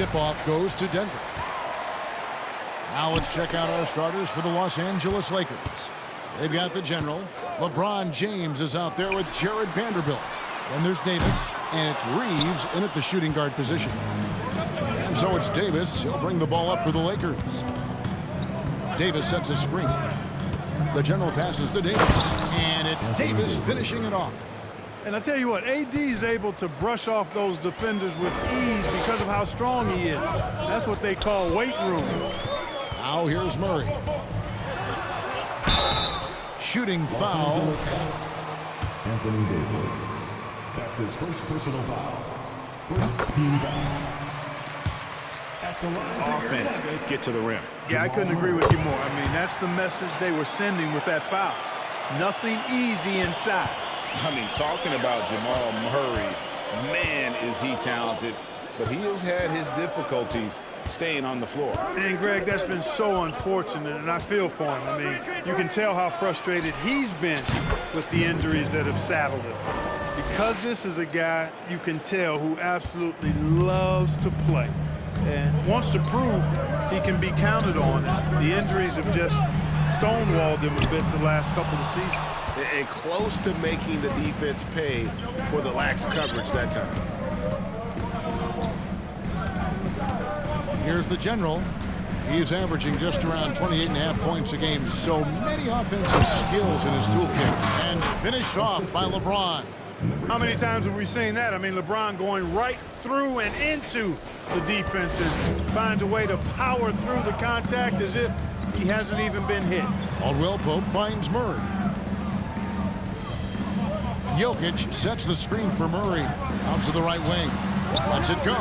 tip-off goes to Denver. Now let's check out our starters for the Los Angeles Lakers. They've got the general. LeBron James is out there with Jared Vanderbilt. And there's Davis, and it's Reeves in at the shooting guard position. And so it's Davis. He'll bring the ball up for the Lakers. Davis sets a screen. The general passes to Davis, and it's Davis finishing it off. And I tell you what, AD is able to brush off those defenders with ease because of how strong he is. That's what they call weight room. Now here's Murray. Shooting foul. Anthony Davis. That's his first personal foul. First team foul. Offense, get to the rim. Yeah, I couldn't agree with you more. I mean, that's the message they were sending with that foul. Nothing easy inside. I mean, talking about Jamal Murray, man, is he talented, but he has had his difficulties staying on the floor. And, Greg, that's been so unfortunate, and I feel for him. I mean, you can tell how frustrated he's been with the injuries that have saddled him. Because this is a guy you can tell who absolutely loves to play and wants to prove he can be counted on. The injuries have just stonewalled him a bit the last couple of seasons. And close to making the defense pay for the lax coverage that time. Here's the general. He's averaging just around 28.5 points a game. So many offensive skills in his toolkit. And finished off by LeBron. How many times have we seen that? I mean, LeBron going right through and into the defense and finds a way to power through the contact as if he hasn't even been hit. Caldwell Pope finds Murray. Jokic sets the screen for Murray. Out to the right wing. Lets it go.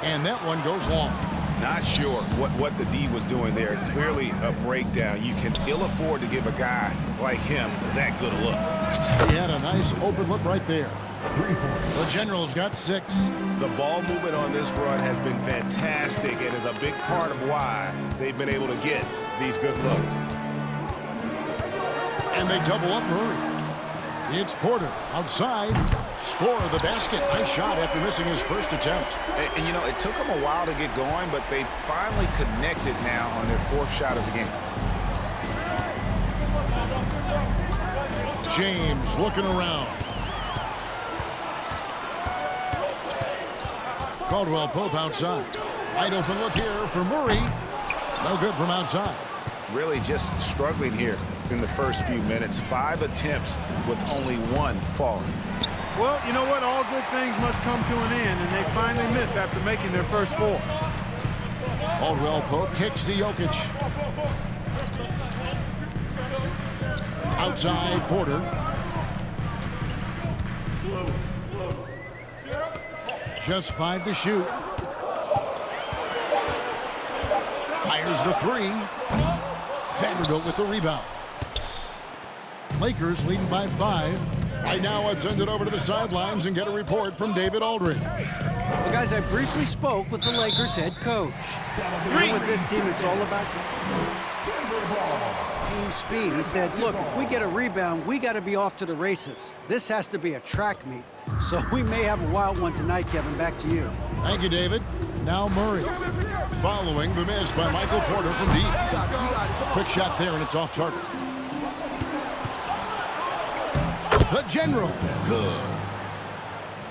And that one goes long. Not sure what the D was doing there. Clearly a breakdown. You can ill afford to give a guy like him that good a look. He had a nice open look right there. The general's got 6. The ball movement on this run has been fantastic and is a big part of why they've been able to get these good looks. And they double up Murray. It's Porter outside. Score the basket. Nice shot after missing his first attempt. And you know, it took them a while to get going, but they finally connected now on their 4th shot of the game. James looking around. Caldwell Pope outside. Wide open look here for Murray. No good from outside. Really just struggling here in the first few minutes. 5 attempts with only 1 falling. Well, you know what? All good things must come to an end, and they finally miss after making their first 4. Caldwell Pope kicks to Jokic. Outside Porter. Just 5 to shoot. Fires the 3. Vanderbilt with the rebound. Lakers leading by 5. Right now, let's send it over to the sidelines and get a report from David Aldridge. Well, guys, I briefly spoke with the Lakers head coach. And with this team, it's all about team speed. He said, look, if we get a rebound, we got to be off to the races. This has to be a track meet. So we may have a wild one tonight, Kevin. Back to you. Thank you, David. Now Murray. Following the miss by Michael Porter from deep. Quick shot there, and it's off target. The general. Good.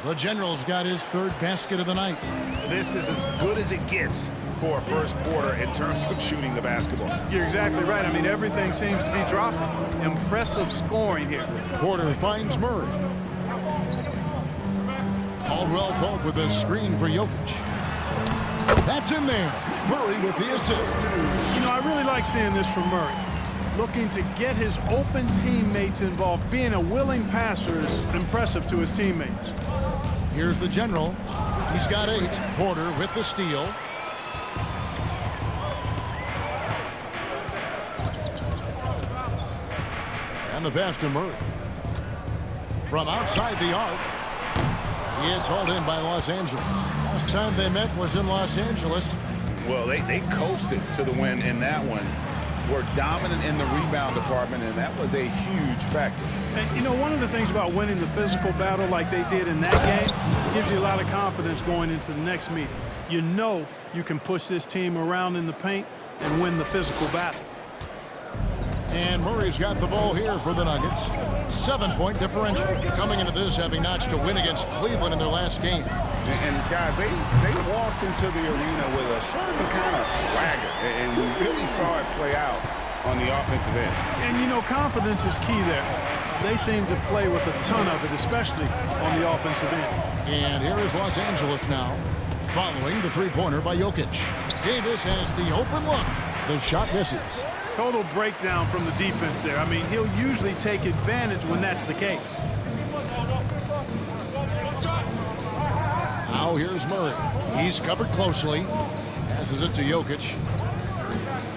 The general's got his 3rd basket of the night. This is as good as it gets for a first quarter in terms of shooting the basketball. You're exactly right. I mean, everything seems to be dropping. Impressive scoring here. Porter finds Murray. Caldwell Pope with a screen for Jokic. That's in there. Murray with the assist. You know, I really like seeing this from Murray. Looking to get his open teammates involved. Being a willing passer is impressive to his teammates. Here's the general. He's got 8. Porter with the steal. And the pass to Murray. From outside the arc. It's hauled in by Los Angeles. Last time they met was in Los Angeles. Well, they coasted to the win in that one. were dominant in the rebound department, and that was a huge factor. And, you know, one of the things about winning the physical battle like they did in that game gives you a lot of confidence going into the next meeting. You know you can push this team around in the paint and win the physical battle. And Murray's got the ball here for the Nuggets. 7-point differential. Coming into this, having notched a win against Cleveland in their last game. And guys, they walked into the arena with a certain kind of swagger, and we really saw it play out on the offensive end. And, you know, confidence is key there. They seem to play with a ton of it, especially on the offensive end. And here is Los Angeles now, following the three-pointer by Jokic. Davis has the open look. The shot misses. Total breakdown from the defense there. I mean, he'll usually take advantage when that's the case. Now here's Murray. He's covered closely. Passes it to Jokic.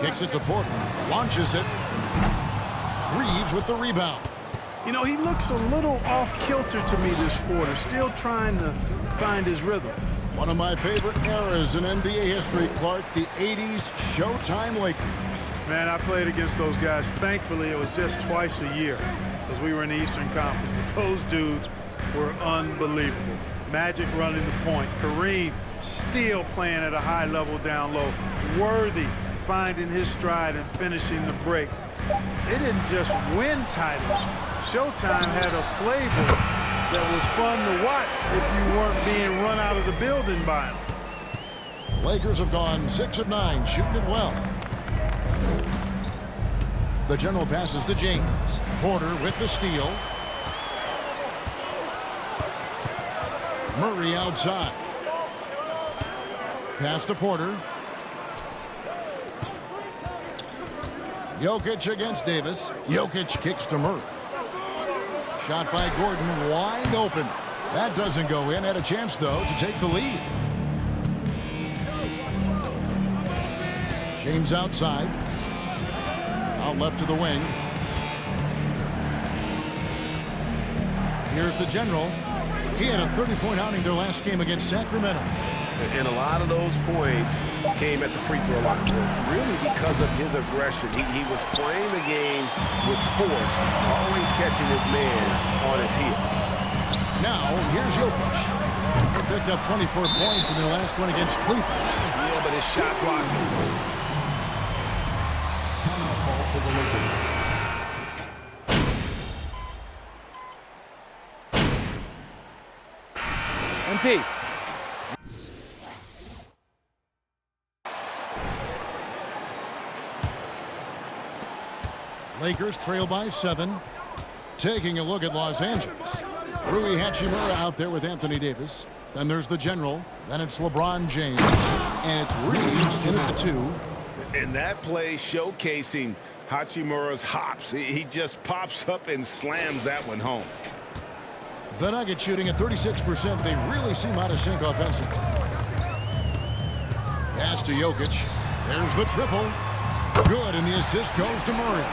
Kicks it to Porter. Launches it. Reeves with the rebound. You know, he looks a little off-kilter to me this quarter, still trying to find his rhythm. One of my favorite eras in NBA history, Clark, the 80s Showtime Lakers. Man, I played against those guys. Thankfully, it was just twice a year as we were in the Eastern Conference. Those dudes were unbelievable. Magic running the point. Kareem still playing at a high level down low. Worthy finding his stride and finishing the break. They didn't just win titles. Showtime had a flavor that was fun to watch if you weren't being run out of the building by them. Lakers have gone 6 of 9, shooting it well. The general passes to James. Porter with the steal. Murray outside. Pass to Porter. Jokic against Davis. Jokic kicks to Murray. Shot by Gordon, wide open. That doesn't go in. Had a chance, though, to take the lead. James outside. Out left to the wing. Here's the general. He had a 30-point outing their last game against Sacramento. And a lot of those points came at the free throw line. Really because of his aggression. He was playing the game with force, always catching his man on his heels. Now, here's Jokic. He picked up 24 points in their last one against Cleveland. Yeah, but his shot blocked. MP. Lakers trail by 7. Taking a look at Los Angeles. Rui Hachimura out there with Anthony Davis. Then there's the general. Then it's LeBron James. And it's Reeves in at the 2. And that play showcasing Hachimura's hops. He just pops up and slams that one home. The Nuggets shooting at 36%. They really seem out of sync offensively. Pass to Jokic. There's the triple. Good, and the assist goes to Murray.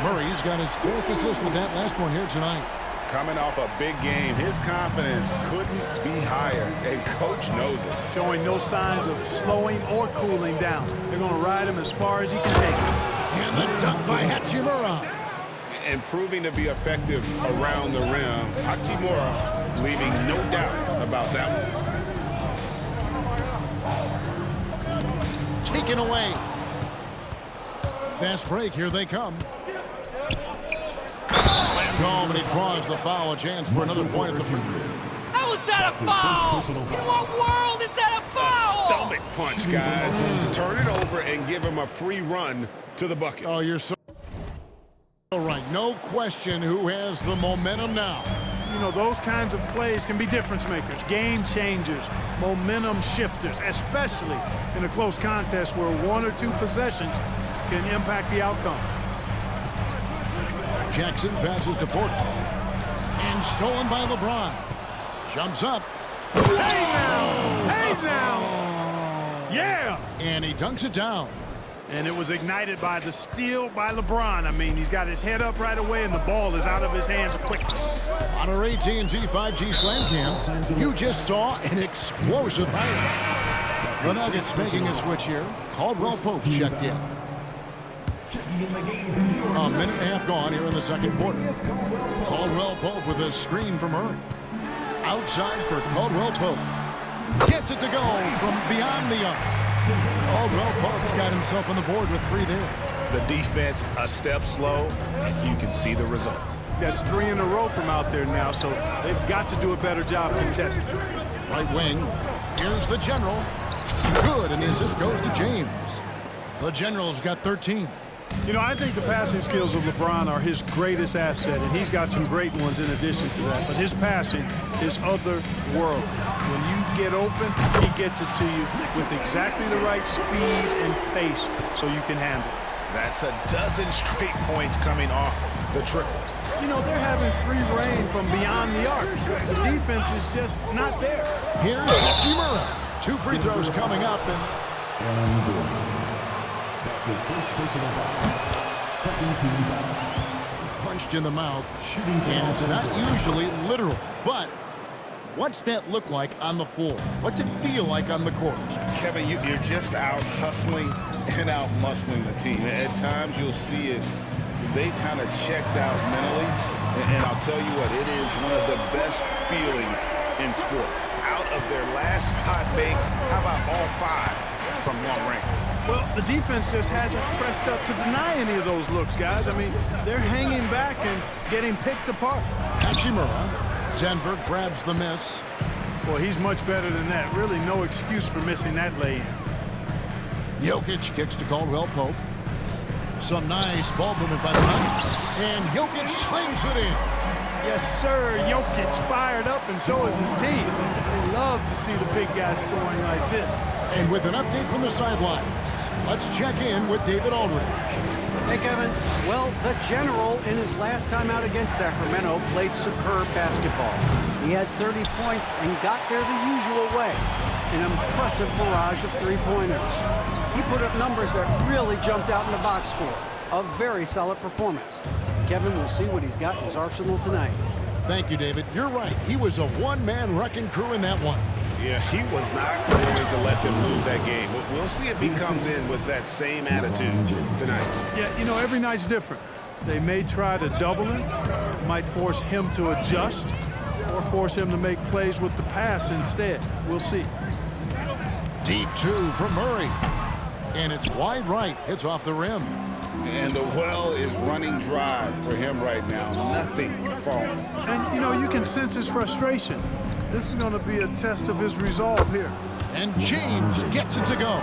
Murray's got his 4th assist with that last one here tonight. Coming off a big game, his confidence couldn't be higher, and Coach knows it. Showing no signs of slowing or cooling down. They're going to ride him as far as he can take it. And the dunk by Hachimura. And proving to be effective around the rim. Hachimura leaving no doubt about that one. Taken away. Fast break, here they come. Slammed home, and he draws the foul. A chance for another point at the free throw. How is that a foul? In what world is that a foul? Stomach punch, guys. Turn it over and give him a free run to the bucket. Oh, you're so right. No question who has the momentum now. You know, those kinds of plays can be difference makers, game changers, momentum shifters, especially in a close contest where 1 or 2 possessions can impact the outcome. Jackson passes to Porter. And stolen by LeBron. Jumps up. Hey now! Hey now! Yeah! And he dunks it down. And it was ignited by the steal by LeBron. I mean, he's got his head up right away, and the ball is out of his hands quickly. On our AT&T 5G Slam Cam, you just saw an explosive highlight. The Nuggets making a switch here. Caldwell Pope checked in. Checking in the game from New York. A minute and a half gone here in the second quarter. Caldwell Pope with a screen from Murray. Outside for Caldwell Pope. Gets it to go from beyond the arc. Caldwell Pope's got himself on the board with 3 there. The defense a step slow, and you can see the results. That's 3 in a row from out there now, so they've got to do a better job contesting. Right wing. Here's the General. Good, and the assist goes to James. The General's got 13. You know, I think the passing skills of LeBron are his greatest asset, and he's got some great ones in addition to that. But his passing is otherworldly. When you get open, he gets it to you with exactly the right speed and pace so you can handle it. That's a dozen straight points coming off the triple. You know, they're having free reign from beyond the arc. The defense is just not there. Here's Hachimura. 2 free throws coming up, and That's his first personal foul. Second team foul. punched in the mouth. Shooting And it's foul. not usually literal, but what's that look like on the floor? What's it feel like on the court? Kevin, you're just out hustling and out muscling the team. At times you'll see it, they kind of checked out mentally. And I'll tell you what, it is one of the best feelings in sport. Out of their last 5 makes, how about all 5 from long range? Well, the defense just hasn't pressed up to deny any of those looks, guys. I mean, they're hanging back and getting picked apart. Hachimura. Denver grabs the miss. Well, he's much better than that. Really no excuse for missing that lay-in. Jokic kicks to Caldwell Pope. Some nice ball movement by the Nuggets. And Jokic slings it in. Yes, sir. Jokic fired up, and so is his team. They love to see the big guy scoring like this. And with an update from the sidelines, let's check in with David Aldridge. Hey, Kevin. Well, the General, in his last time out against Sacramento, played superb basketball. He had 30 points and got there the usual way. An impressive barrage of 3-pointers. He put up numbers that really jumped out in the box score. A very solid performance. Kevin will see what he's got in his arsenal tonight. Thank you, David. You're right. He was a one-man wrecking crew in that one. Yeah, he was not going to let them lose that game. But we'll see if he comes in with that same attitude tonight. Yeah, you know, every night's different. They may try to double him, might force him to adjust, or force him to make plays with the pass instead. We'll see. Deep 2 from Murray. And it's wide right. It's off the rim. And the well is running dry for him right now. Nothing falling. And, you know, you can sense his frustration. This is going to be a test of his resolve here. And James gets it to go.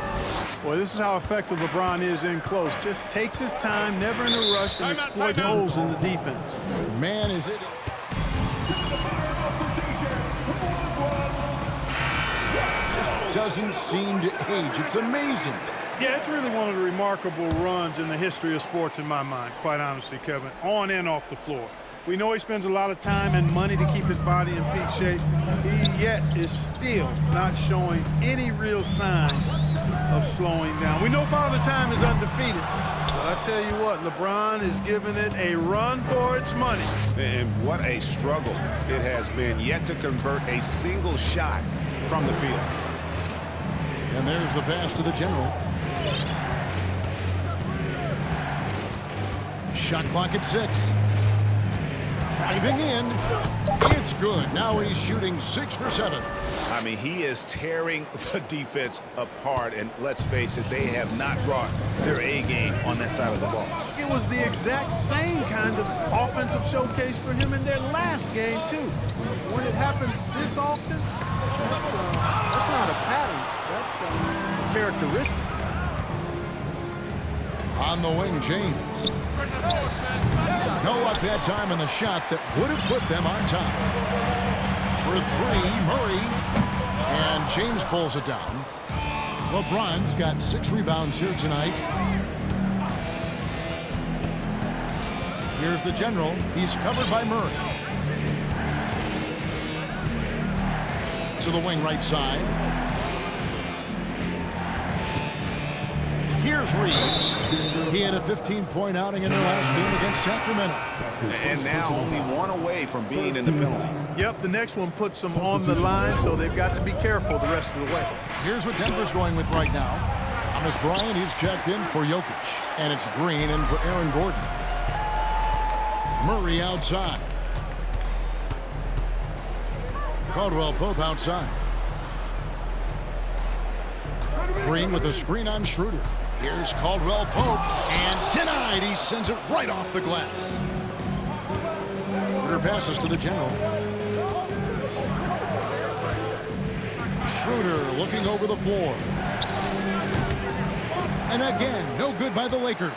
Boy, this is how effective LeBron is in close. Just takes his time, never in a rush, and exploits holes in the defense. Man, is it... Doesn't seem to age. It's amazing. Yeah, it's really one of the remarkable runs in the history of sports in my mind, quite honestly, Kevin, on and off the floor. We know he spends a lot of time and money to keep his body in peak shape. He yet is still not showing any real signs of slowing down. We know Father Time is undefeated, but I tell you what, LeBron is giving it a run for its money. And what a struggle it has been, yet to convert a single shot from the field. And there's the pass to the General. Shot clock at 6. Driving in. It's good. Now he's shooting 6 for 7. I mean, he is tearing the defense apart, and let's face it, they have not brought their A game on that side of the ball. It was the exact same kind of offensive showcase for him in their last game, too. When it happens this often, that's not a pattern. That's a characteristic. On the wing, James. No luck that time in the shot that would have put them on top. For 3, Murray. And James pulls it down. LeBron's got 6 rebounds here tonight. Here's the General. He's covered by Murray. To the wing right side. Here's Reeves. He had a 15-point outing in their last game against Sacramento. And now only 1 away from being in the penalty. Yep, the next one puts them on the line, so they've got to be careful the rest of the way. Here's what Denver's going with right now. Thomas Bryant, he's checked in for Jokic. And it's Green in for Aaron Gordon. Murray outside. Caldwell Pope outside. Green with a screen on Schroeder. Here's Caldwell Pope, and denied. He sends it right off the glass. Schroeder passes to the general. Schroeder looking over the floor. And again, no good by the Lakers.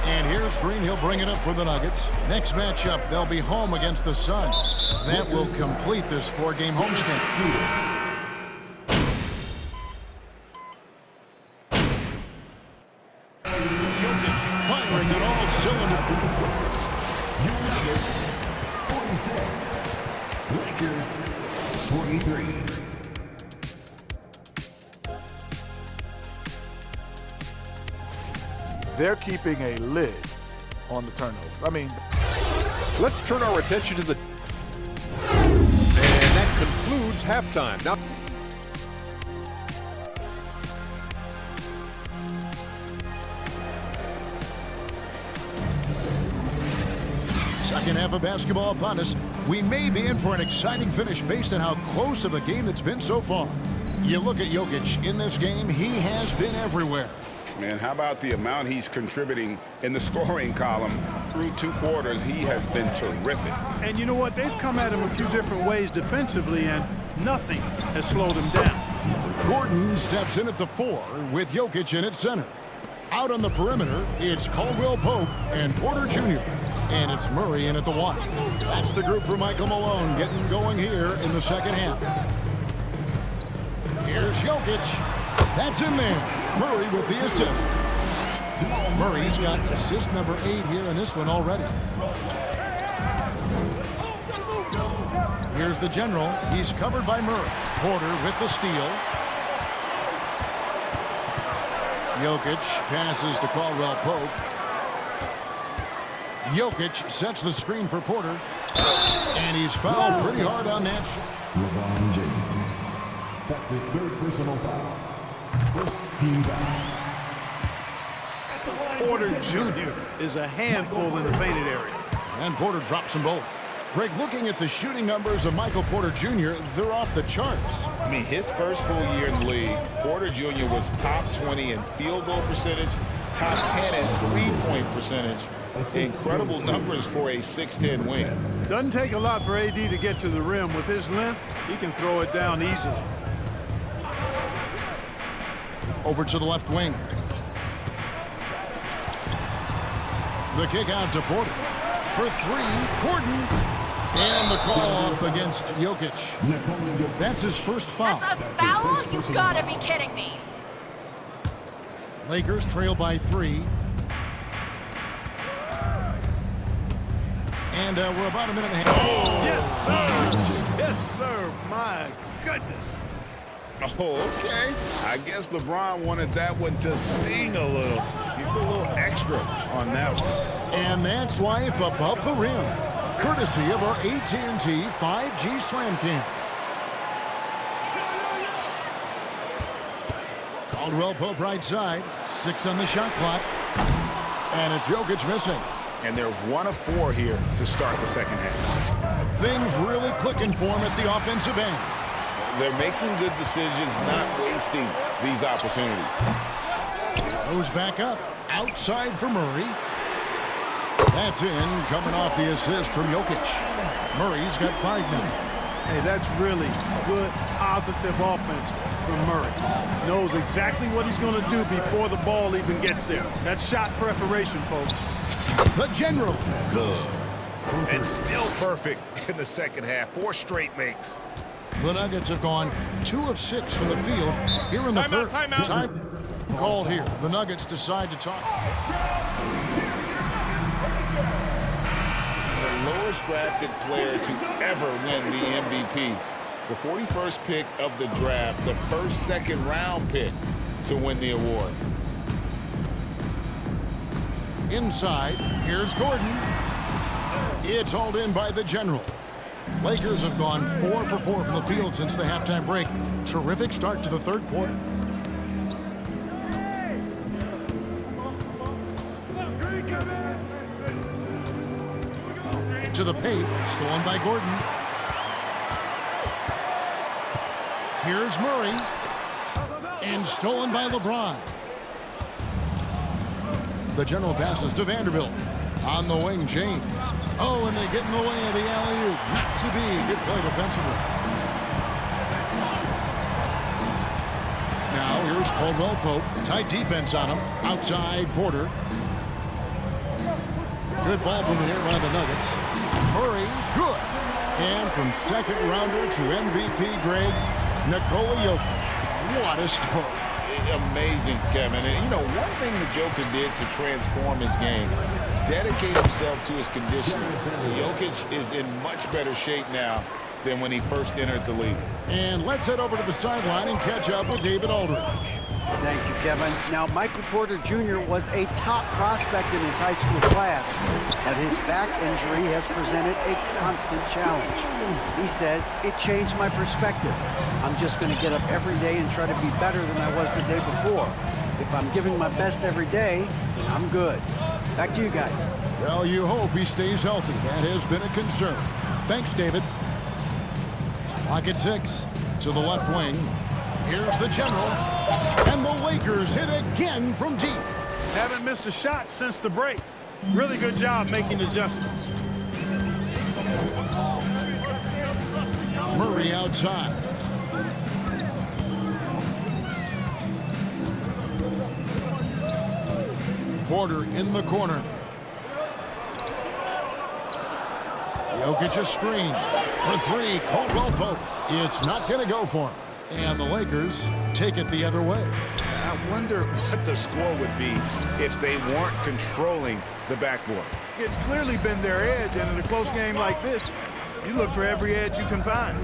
And here's Green. He'll bring it up for the Nuggets. Next matchup, they'll be home against the Suns. That will complete this 4-game homestand. Firing on all cylinders. Lakers 43. They're keeping a lid on the turnovers. I mean, let's turn our attention to the... And that concludes halftime. Now... Second half of basketball upon us. We may be in for an exciting finish based on how close of a game it's been so far. You look at Jokic in this game, he has been everywhere. Man, how about the amount he's contributing in the scoring column through 2 quarters? He has been terrific. And you know what? They've come at him a few different ways defensively, and nothing has slowed him down. Gordon steps in at the 4 with Jokic in at center. Out on the perimeter, it's Caldwell Pope and Porter Jr. And it's Murray in at the 1. That's the group for Michael Malone getting going here in the second half. Here's Jokic. That's in there. Murray with the assist. Murray's got assist number 8 here in this one already. Here's the general. He's covered by Murray. Porter with the steal. Jokic passes to Caldwell Pope. Jokic sets the screen for Porter. And he's fouled pretty hard on that shot. LeBron James. That's his 3rd personal foul. First team foul. Porter Jr. is a handful in the painted area. And Porter drops them both. Greg, looking at the shooting numbers of Michael Porter Jr., they're off the charts. I mean, his first full year in the league, Porter Jr. was top 20 in field goal percentage, top 10 in three-point percentage. Incredible numbers for a 6'10" wing. Doesn't take a lot for AD to get to the rim. With his length, he can throw it down easily. Over to the left wing. The kick out to Porter. For 3, Gordon. And the call up against Jokic. That's his first foul. That's a foul? You gotta be kidding me. Lakers trail by 3. And we're about a minute and a half. Oh, yes, sir. Yes, sir. My goodness. Oh, okay. I guess LeBron wanted that one to sting a little. He put a little extra on that one. And that's life above the rim, courtesy of our AT&T 5G Slam Cam. Caldwell Pope right side, 6 on the shot clock. And it's Jokic missing. And they're 1 of 4 here to start the second half. Things really clicking for him at the offensive end. They're making good decisions, not wasting these opportunities. Goes back up, outside for Murray. That's in, coming off the assist from Jokic. Murray's got 5 now. Hey, that's really good, positive offense from Murray. Knows exactly what he's going to do before the ball even gets there. That's shot preparation, folks. The general. Good. And still perfect in the second half. 4 straight makes. The Nuggets have gone 2 of 6 from the field here in the third. Timeout. Time called here. The Nuggets decide to talk. The lowest drafted player to ever win the MVP. The 41st pick of the draft, the first second-round pick to win the award. Inside, here's Gordon. It's hauled in by the general. Lakers have gone 4 for 4 from the field since the halftime break. Terrific start to the third quarter. to the paint. Stolen by Gordon. Here's Murray. And stolen by LeBron. The general passes to Vanderbilt. On the wing, James. Oh, and they get in the way of the alley-oop. Not to be. Good play defensively. Now, here's Caldwell Pope. Tight defense on him. Outside, Porter. Good ball movement here by the Nuggets. Murray, good. And from second rounder to MVP grade, Nikola Jokic. What a story. Amazing, Kevin. And, you know, one thing the Joker did to transform his game, dedicate himself to his conditioning. Jokic is in much better shape now than when he first entered the league. And let's head over to the sideline and catch up with David Aldridge. Thank you, Kevin. Now, Michael Porter Jr. was a top prospect in his high school class, but his back injury has presented a constant challenge. He says, it changed my perspective. I'm just going to get up every day and try to be better than I was the day before. If I'm giving my best every day, then I'm good. Back to you guys. Well, you hope he stays healthy. That has been a concern. Thanks, David. Clock at 6 to the left wing. Here's the general. And the Lakers hit again from deep. Haven't missed a shot since the break. Really good job making adjustments. Murray outside. Porter in the corner. Jokic a screen for three. Caldwell Pope. It's not going to go for him. And the Lakers take it the other way. I wonder what the score would be if they weren't controlling the backboard. It's clearly been their edge, and in a close game like this, you look for every edge you can find.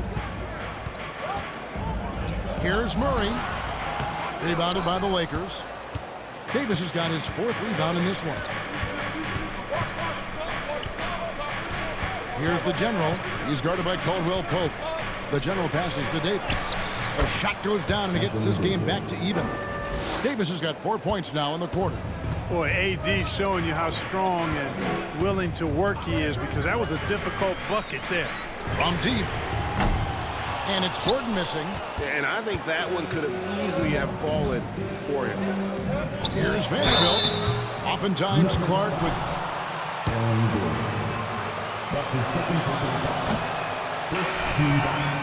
Here's Murray. Rebounded by the Lakers. Davis has got his fourth rebound in this one. Here's the general. He's guarded by Caldwell Pope. The general passes to Davis. A shot goes down and it gets this game back to even. Davis has got 4 points now in the quarter. Boy, AD's showing you how strong and willing to work he is, because that was a difficult bucket there. From deep. And it's Gordon missing. And I think that one could have easily have fallen for him. Here's Vanderbilt. Oftentimes Clark with... That's his second personal foul. First team foul.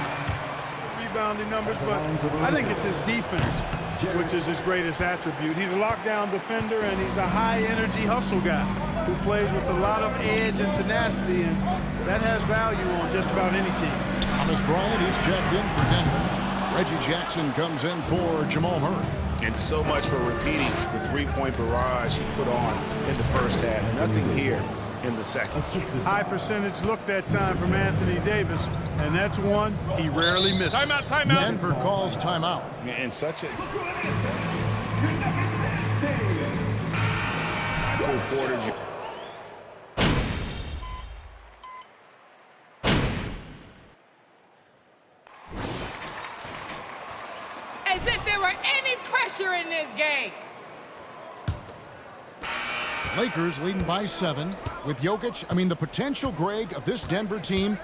Rebounding numbers, but I think it's his defense, which is his greatest attribute. He's a lockdown defender, and he's a high-energy hustle guy who plays with a lot of edge and tenacity, and that has value on just about any team. Thomas Bryant, he's checked in for Denver. Reggie Jackson comes in for Jamal Murray. And so much for repeating the three-point barrage he put on in the first half. Nothing here in the second. High percentage look that time from Anthony Davis, and that's one he rarely misses. Timeout, timeout. Denver calls timeout. And such a... Porter. As if there were any pressure in this game. Lakers leading by 7 with Jokic. I mean, the potential, Greg, of this Denver team,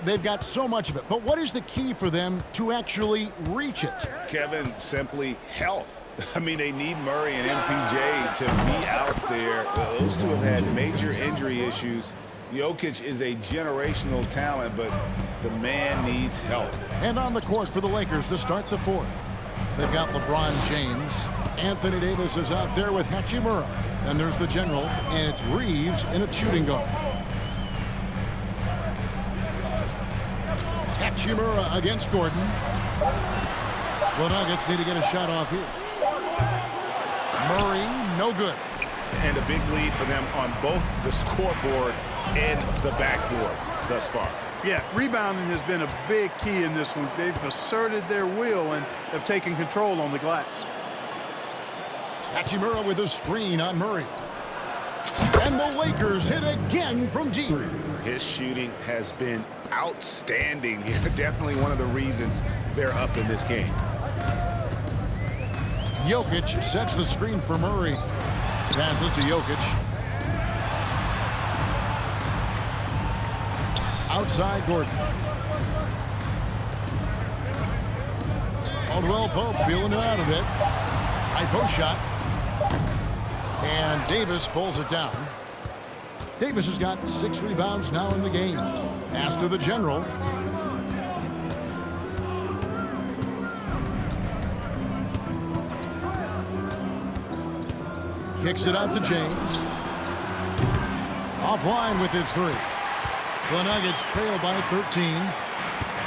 they've got so much of it. But what is the key for them to actually reach it? Kevin, simply health. I mean, they need Murray and MPJ to be out there. Those two have had major injury issues. Jokic is a generational talent, but the man needs help. And on the court for the Lakers to start the fourth. They've got LeBron James. Anthony Davis is out there with Hachimura. And there's the general, and it's Reeves in a shooting guard. Hachimura against Gordon. The Nuggets need to get a shot off here. Murray, no good. And a big lead for them on both the scoreboard and the backboard thus far. Yeah, rebounding has been a big key in this one. They've asserted their will and have taken control on the glass. Hachimura with a screen on Murray. And the Lakers hit again from deep. His shooting has been outstanding here. Definitely one of the reasons they're up in this game. Jokic sets the screen for Murray. Passes to Jokic. outside Gordon. Caldwell Pope feeling it out of it. High post shot. And Davis pulls it down. Davis has got 6 rebounds now in the game. Pass to the general. Kicks it out to James. Offline with his 3. The Nuggets trail by 13.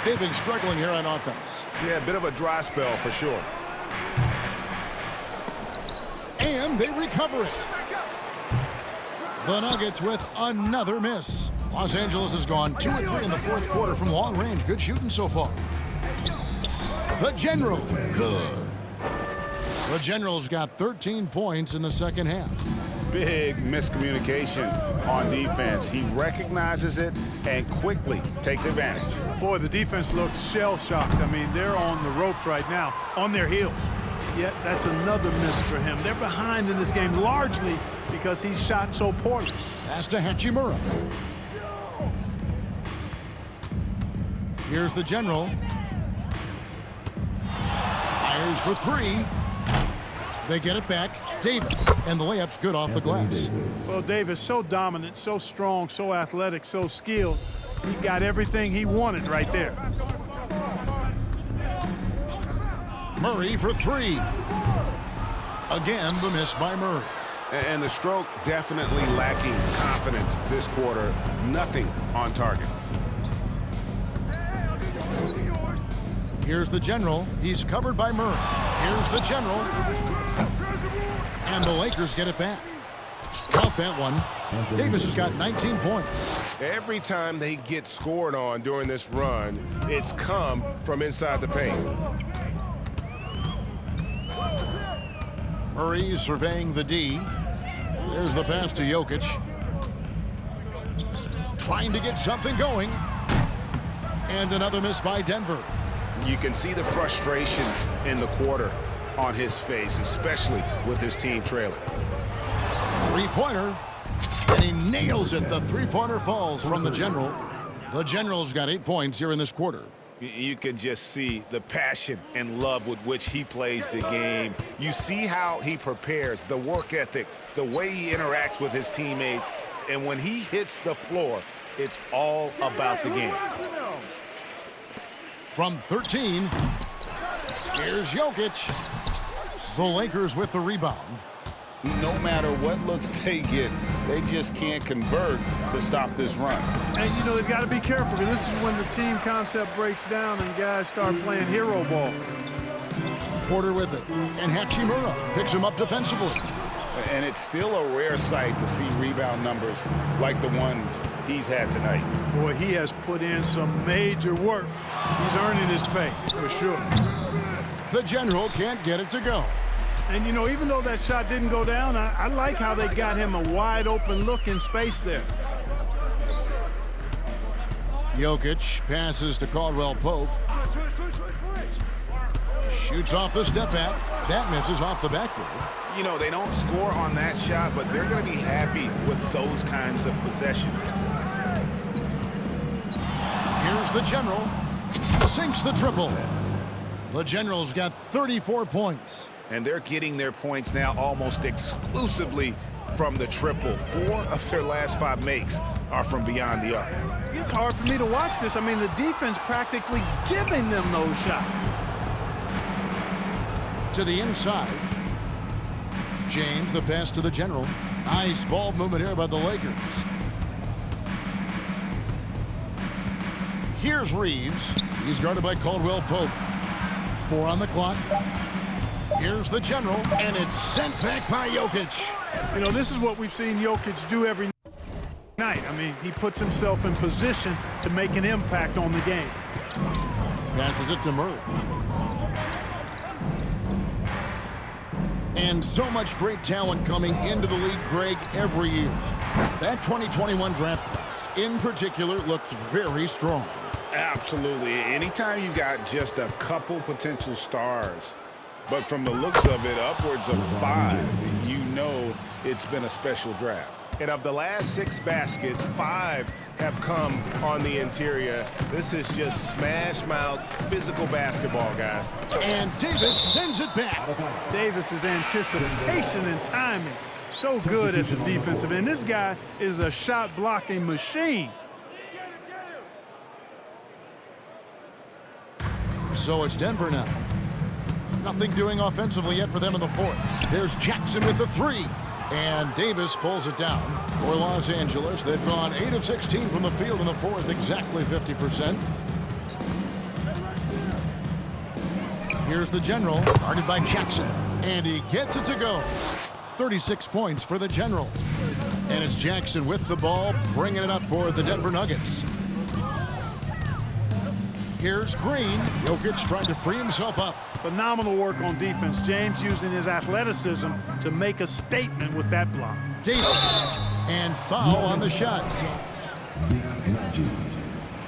They've been struggling here on offense. Yeah, a bit of a dry spell for sure. And they recover it. The Nuggets with another miss. Los Angeles has gone 2 of 3 in the fourth quarter from long range. Good shooting so far. The General. Good. The General's got 13 points in the second half. Big miscommunication on defense. He recognizes it and quickly takes advantage. Boy, the defense looks shell-shocked. I mean, they're on the ropes right now, on their heels. Yet that's another miss for him. They're behind in this game largely because he shot so poorly. Pass to Hachimura. Here's the General. Fires for 3. They get it back. Davis. And the layup's good off the glass. Well, Davis, so dominant, so strong, so athletic, so skilled. He got everything he wanted right there. Murray for 3. Again, the miss by Murray. And the stroke definitely lacking confidence this quarter. Nothing on target. Here's the General. He's covered by Murray. Here's the General. And the Lakers get it back. Count that one. Davis has got 19 points. Every time they get scored on during this run, it's come from inside the paint. Murray surveying the D. There's the pass to Jokic. Trying to get something going. And another miss by Denver. You can see the frustration in the quarter on his face, especially with his team trailing. Three-pointer. And he nails it. The three-pointer falls from the General. The General's got 8 points here in this quarter. You can just see the passion and love with which he plays the game. You see how he prepares, the work ethic, the way he interacts with his teammates. And when he hits the floor, it's all about the game. From 13, here's Jokic. The Lakers with the rebound. No matter what looks they get, they just can't convert to stop this run. And, you know, they've got to be careful because this is when the team concept breaks down and guys start playing hero ball. Porter with it. And Hachimura picks him up defensively. And it's still a rare sight to see rebound numbers like the ones he's had tonight. Boy, he has put in some major work. He's earning his pay, for sure. The General can't get it to go. And, you know, even though that shot didn't go down, I like how they got him a wide-open look in space there. Jokic passes to Caldwell Pope. Shoots off the step back. That misses off the backboard. You know, they don't score on that shot, but they're going to be happy with those kinds of possessions. Here's the General. Sinks the triple. The General's got 34 points. And they're getting their points now almost exclusively from the triple. 4 of their last 5 makes are from beyond the arc. It's hard for me to watch this. I mean, the defense practically giving them those shots. To the inside. James, the pass to the General. Nice ball movement here by the Lakers. Here's Reeves. He's guarded by Caldwell Pope. 4 on the clock. Here's the General, and it's sent back by Jokic. You know, this is what we've seen Jokic do every night. I mean, he puts himself in position to make an impact on the game. Passes it to Murray. And so much great talent coming into the league, Greg, every year. That 2021 draft class, in particular, looks very strong. Absolutely. Anytime you got just a couple potential stars, but from the looks of it, upwards of 5, you know it's been a special draft. And of the last 6 baskets, 5 have come on the interior. This is just smash mouth physical basketball, guys. And Davis sends it back. Davis's anticipation and timing, so good at the defensive end. This guy is a shot blocking machine. So it's Denver now. Nothing doing offensively yet for them in the fourth. There's Jackson with the three. And Davis pulls it down for Los Angeles. They've gone 8 of 16 from the field in the fourth, exactly 50%. Here's the General, guarded by Jackson. And he gets it to go. 36 points for the General. And it's Jackson with the ball, bringing it up for the Denver Nuggets. Here's Green. Jokic trying to free himself up. Phenomenal work on defense. James using his athleticism to make a statement with that block. Davis. And foul on the shot. Zeke Nnaji.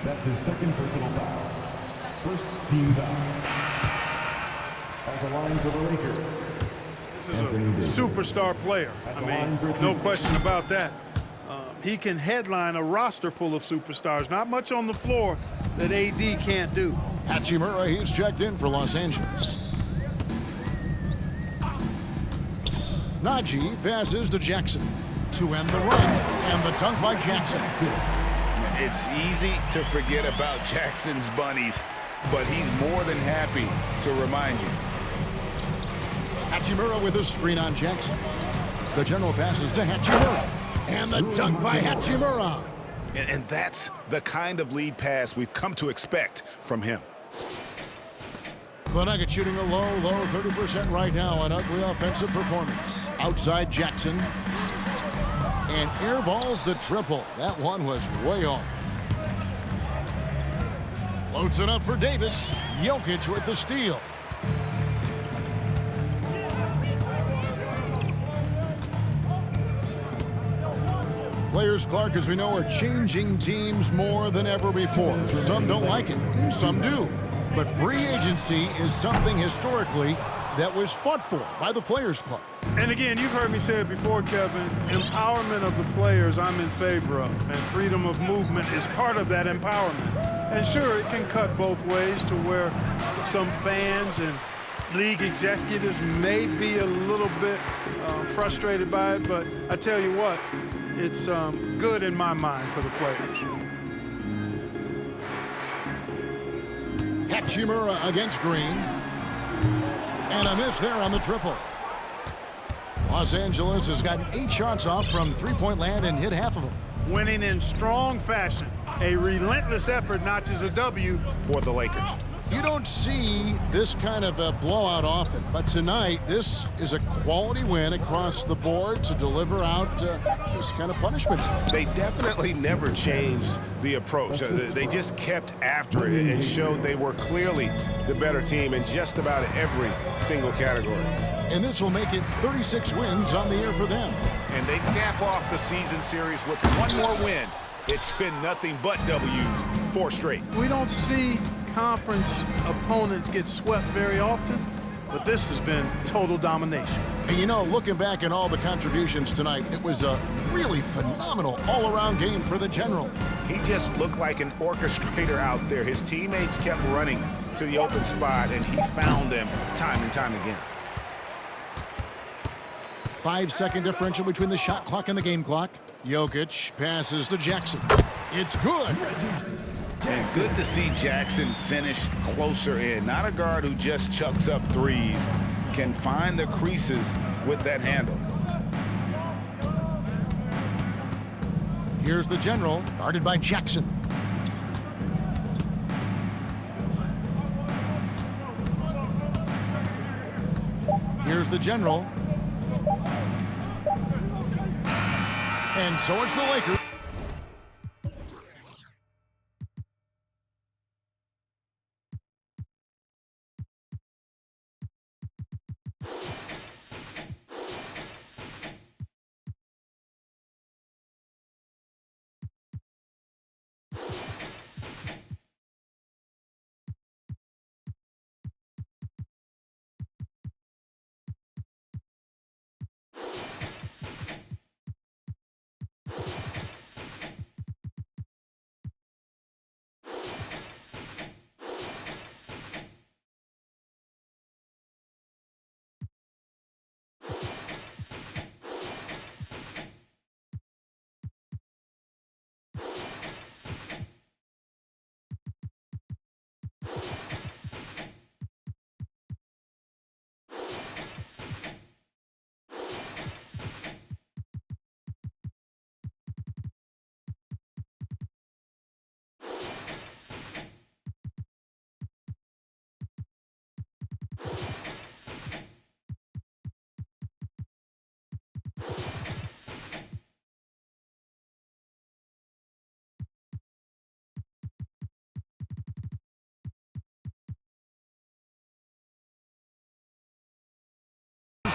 That's his second personal foul. First team foul. At the lines of the Lakers. This is a superstar player. I mean, no question about that. He can headline a roster full of superstars. Not much on the floor that AD can't do. Hachimura, he's checked in for Los Angeles. Nnaji passes to Jackson to end the run. And the dunk by Jackson. It's easy to forget about Jackson's bunnies, but he's more than happy to remind you. Hachimura with a screen on Jackson. The General passes to Hachimura. And the dunk by Hachimura. And that's the kind of lead pass we've come to expect from him. The Nuggets shooting a low 30% right now. An ugly offensive performance. Outside Jackson. And airballs the triple. That one was way off. Loads it up for Davis. Jokic with the steal. Players, Clark, as we know, are changing teams more than ever before. Some don't like it, some do. But free agency is something historically that was fought for by the Players, Clark. And again, you've heard me say it before, Kevin, empowerment of the players I'm in favor of, and freedom of movement is part of that empowerment. And sure, it can cut both ways to where some fans and league executives may be a little bit frustrated by it, but I tell you what, it's good in my mind for the players. Hachimura against Green. And a miss there on the triple. Los Angeles has gotten 8 shots off from three-point land and hit half of them. Winning in strong fashion. A relentless effort notches a W For the Lakers. You don't see this kind of a blowout often, but tonight this is a quality win across the board to deliver out this kind of punishment. They definitely never changed the approach. They just kept after it and showed they were clearly the better team in just about every single category. And this will make it 36 wins on the year for them. And they cap off the season series with one more win. It's been nothing but W's, 4 straight. We don't see conference opponents get swept very often, but this has been total domination. And you know, looking back at all the contributions tonight, it was a really phenomenal all-around game for the General. He just looked like an orchestrator out there. His teammates kept running to the open spot, and he found them time and time again. 5-second differential between the shot clock and the game clock. Jokic passes to Jackson. It's good. And good to see Jackson finish closer in. Not a guard who just chucks up threes. Can find the creases with that handle. Here's the General, guarded by Jackson. Here's the General. And so it's the Lakers.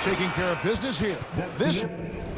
Taking care of business here. That's This the end.